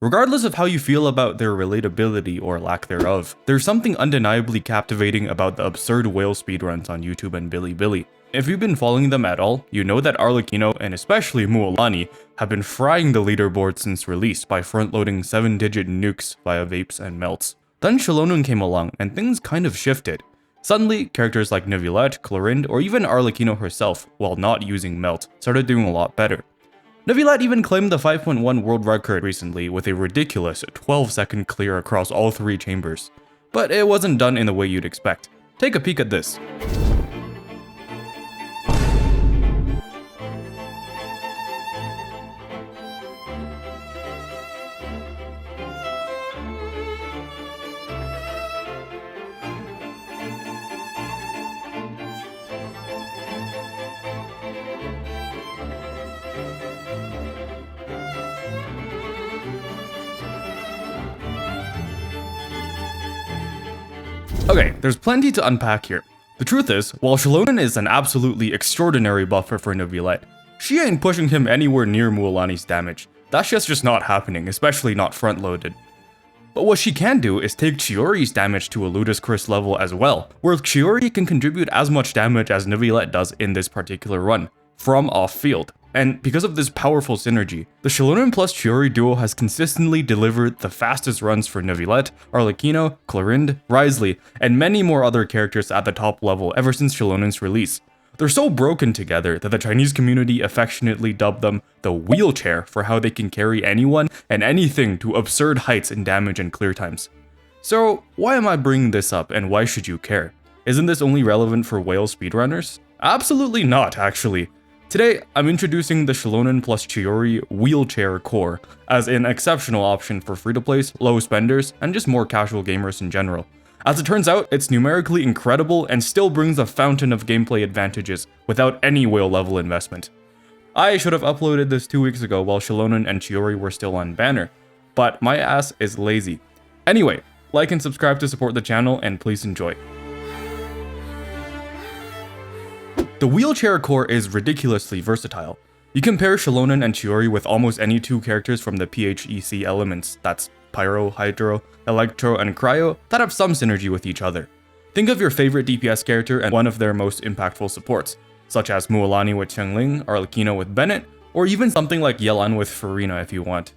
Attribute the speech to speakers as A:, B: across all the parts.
A: Regardless of how you feel about their relatability or lack thereof, there's something undeniably captivating about the absurd whale speedruns on YouTube and Bilibili. If you've been following them at all, you know that Arlecchino and especially Mualani have been frying the leaderboard since release by front-loading 7-digit nukes via vapes and melts. Then Shalonun came along and things kind of shifted. Suddenly, characters like Neuvillette, Clorinde, or even Arlecchino herself, while not using melt, started doing a lot better. Neuvillette even claimed the 5.1 world record recently with a ridiculous 12-second clear across all 3 chambers. But it wasn't done in the way you'd expect. Take a peek at this. Okay, there's plenty to unpack here. The truth is, while Shalonun is an absolutely extraordinary buffer for Neuvillette, she ain't pushing him anywhere near Mualani's damage. That shit's just not happening, especially not front-loaded. But what she can do is take Chiori's damage to a ludicrous level as well, where Chiori can contribute as much damage as Neuvillette does in this particular run, from off-field. And because of this powerful synergy, the Shalonun plus Chiori duo has consistently delivered the fastest runs for Neuvillette, Arlecchino, Clorinde, Wriothesley, and many more other characters at the top level ever since Shalonun's release. They're so broken together that the Chinese community affectionately dubbed them the wheelchair for how they can carry anyone and anything to absurd heights in damage and clear times. So why am I bringing this up and why should you care? Isn't this only relevant for whale speedrunners? Absolutely not, actually. Today, I'm introducing the Shalonun plus Chiori wheelchair core as an exceptional option for free-to-plays, low spenders, and just more casual gamers in general. As it turns out, it's numerically incredible and still brings a fountain of gameplay advantages without any whale level investment. I should have uploaded this 2 weeks ago while Shalonun and Chiori were still on banner, but my ass is lazy. Anyway, like and subscribe to support the channel and please enjoy. The wheelchair core is ridiculously versatile. You can pair Shalonun and Chiori with almost any 2 characters from the PHEC elements, that's Pyro, Hydro, Electro, and Cryo, that have some synergy with each other. Think of your favorite DPS character and one of their most impactful supports, such as Mualani with Xiangling, Arlecchino with Bennett, or even something like Yelan with Furina if you want.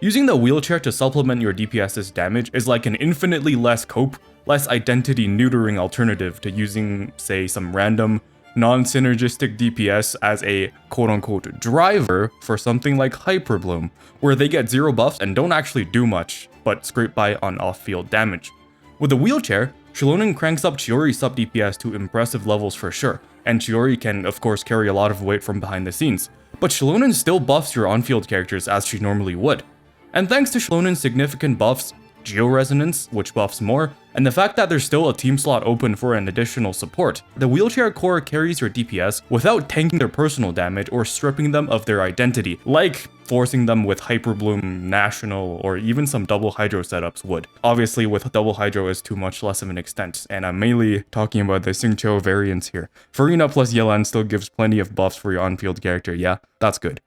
A: Using the wheelchair to supplement your DPS's damage is like an infinitely less cope, less identity neutering alternative to using, say, some random non-synergistic DPS as a quote-unquote driver for something like Hyperbloom, where they get 0 buffs and don't actually do much, but scrape by on off-field damage. With the wheelchair, Shalonun cranks up Chiori's sub-DPS to impressive levels for sure, and Chiori can of course carry a lot of weight from behind the scenes, but Shalonun still buffs your on-field characters as she normally would. And thanks to Shalonun's significant buffs, Geo-Resonance, which buffs more, and the fact that there's still a team slot open for an additional support, the wheelchair core carries your DPS without tanking their personal damage or stripping them of their identity, like forcing them with Hyperbloom, National, or even some double Hydro setups would. Obviously, with double Hydro is too much less of an extent, and I'm mainly talking about the Xingqiu variants here. Furina plus Yelan still gives plenty of buffs for your on-field character, yeah? That's good.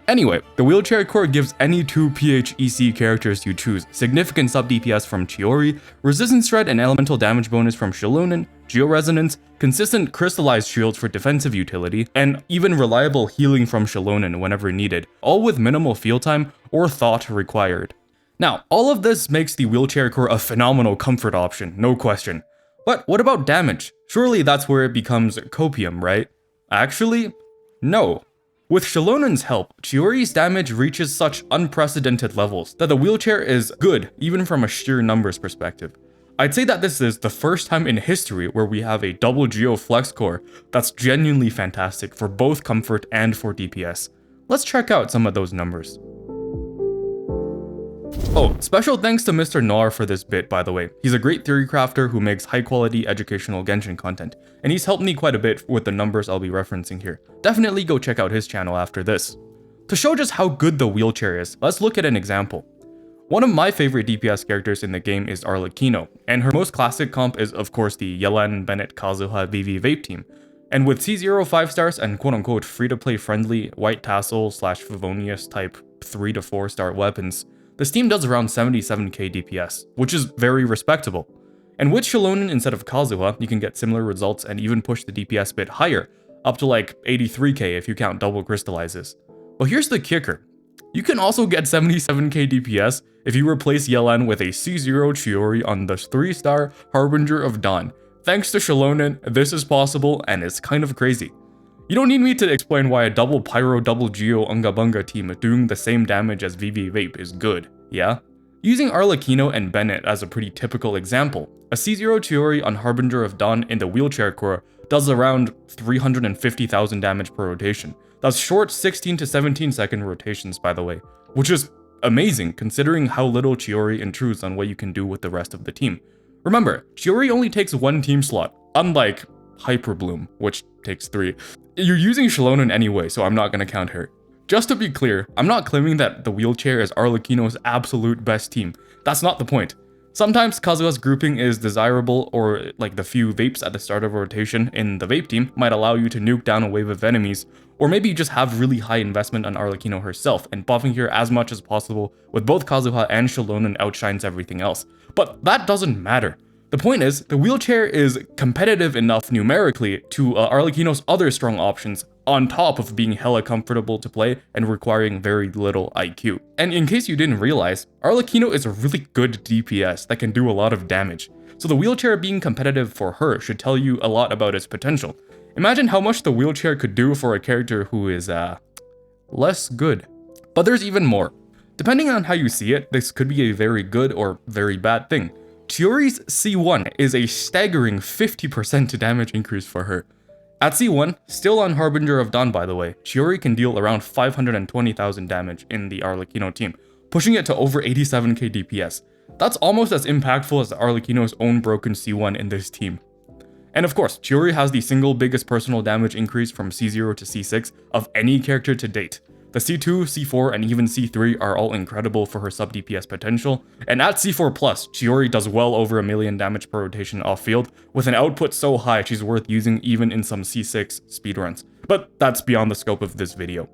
A: Anyway, the wheelchair core gives any 2 PHEC characters you choose significant sub-DPS from Chiori, resistance shred and elemental damage bonus from Shalonun, Geo-Resonance, consistent crystallized shields for defensive utility, and even reliable healing from Shalonun whenever needed, all with minimal field time or thought required. Now, all of this makes the wheelchair core a phenomenal comfort option, no question. But what about damage? Surely that's where it becomes copium, right? Actually, no. With Shalonun's help, Chiori's damage reaches such unprecedented levels that the wheelchair is good even from a sheer numbers perspective. I'd say that this is the first time in history where we have a double Geo Flex core that's genuinely fantastic for both comfort and for DPS. Let's check out some of those numbers. Oh, special thanks to Mr. Noir for this bit, by the way. He's a great theory crafter who makes high quality educational Genshin content, and he's helped me quite a bit with the numbers I'll be referencing here. Definitely go check out his channel after this. To show just how good the wheelchair is, let's look at an example. One of my favorite DPS characters in the game is Arlecchino, and her most classic comp is of course the Yelan, Bennett, Kazuha, VV Vape team. And with C0 5 stars and quote-unquote free-to-play friendly White Tassel / Favonius type 3 to 4 star weapons, this team does around 77k DPS, which is very respectable. And with Shilonen instead of Kazuha, you can get similar results and even push the DPS bit higher, up to like 83k if you count double crystallizes. But here's the kicker. You can also get 77k DPS if you replace Yelan with a C0 Chiori on the 3-star Harbinger of Dawn. Thanks to Shilonen, this is possible and it's kind of crazy. You don't need me to explain why a double Pyro double Geo Unga Bunga team doing the same damage as VV Vape is good, yeah? Using Arlecchino and Bennett as a pretty typical example, a C0 Chiori on Harbinger of Dawn in the wheelchair core does around 350,000 damage per rotation. That's short 16 to 17 second rotations, by the way, which is amazing considering how little Chiori intrudes on what you can do with the rest of the team. Remember, Chiori only takes 1 team slot, unlike Hyperbloom, which takes 3. You're using Shilonen anyway, so I'm not gonna count her. Just to be clear, I'm not claiming that the wheelchair is Arlecchino's absolute best team. That's not the point. Sometimes Kazuha's grouping is desirable, or like the few vapes at the start of a rotation in the vape team might allow you to nuke down a wave of enemies, or maybe you just have really high investment on Arlecchino herself, and buffing her as much as possible with both Kazuha and Shilonen outshines everything else. But that doesn't matter. The point is, the wheelchair is competitive enough numerically to Arlecchino's other strong options, on top of being hella comfortable to play and requiring very little IQ. And in case you didn't realize, Arlecchino is a really good DPS that can do a lot of damage, so the wheelchair being competitive for her should tell you a lot about its potential. Imagine how much the wheelchair could do for a character who is, less good. But there's even more. Depending on how you see it, this could be a very good or very bad thing. Chiori's C1 is a staggering 50% damage increase for her. At C1, still on Harbinger of Dawn by the way, Chiori can deal around 520,000 damage in the Arlecchino team, pushing it to over 87k DPS. That's almost as impactful as Arlecchino's own broken C1 in this team. And of course, Chiori has the single biggest personal damage increase from C0 to C6 of any character to date. The C2, C4, and even C3 are all incredible for her sub DPS potential, and at C4+, Chiori does well over 1 million damage per rotation off field, with an output so high she's worth using even in some C6 speedruns. But that's beyond the scope of this video.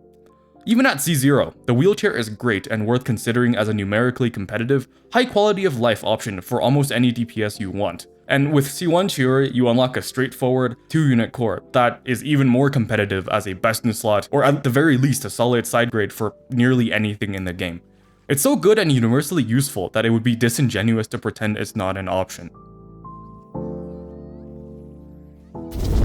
A: Even at C0, the wheelchair is great and worth considering as a numerically competitive, high quality of life option for almost any DPS you want. And with C1 Chiori, you unlock a straightforward 2-unit core that is even more competitive as a best in slot, or at the very least a solid side grade for nearly anything in the game. It's so good and universally useful that it would be disingenuous to pretend it's not an option.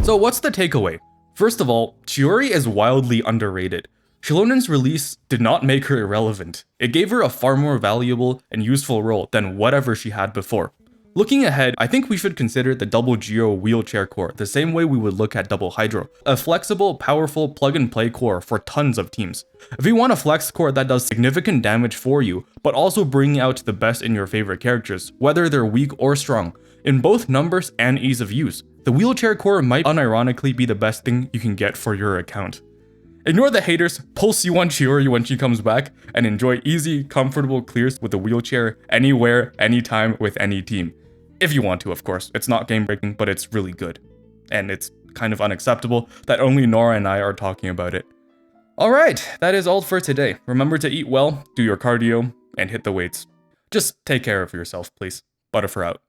A: So what's the takeaway? First of all, Chiori is wildly underrated. Shilonen's release did not make her irrelevant. It gave her a far more valuable and useful role than whatever she had before. Looking ahead, I think we should consider the double Geo wheelchair core the same way we would look at double Hydro, a flexible, powerful plug-and-play core for tons of teams. If you want a flex core that does significant damage for you, but also bringing out the best in your favorite characters, whether they're weak or strong, in both numbers and ease of use, the wheelchair core might unironically be the best thing you can get for your account. Ignore the haters, pull C1 Chiori when she comes back, and enjoy easy, comfortable clears with the wheelchair anywhere, anytime, with any team. If you want to, of course. It's not game breaking, but it's really good. And it's kind of unacceptable that only Noir and I are talking about it. Alright, that is all for today. Remember to eat well, do your cardio, and hit the weights. Just take care of yourself, please. Butterfur out.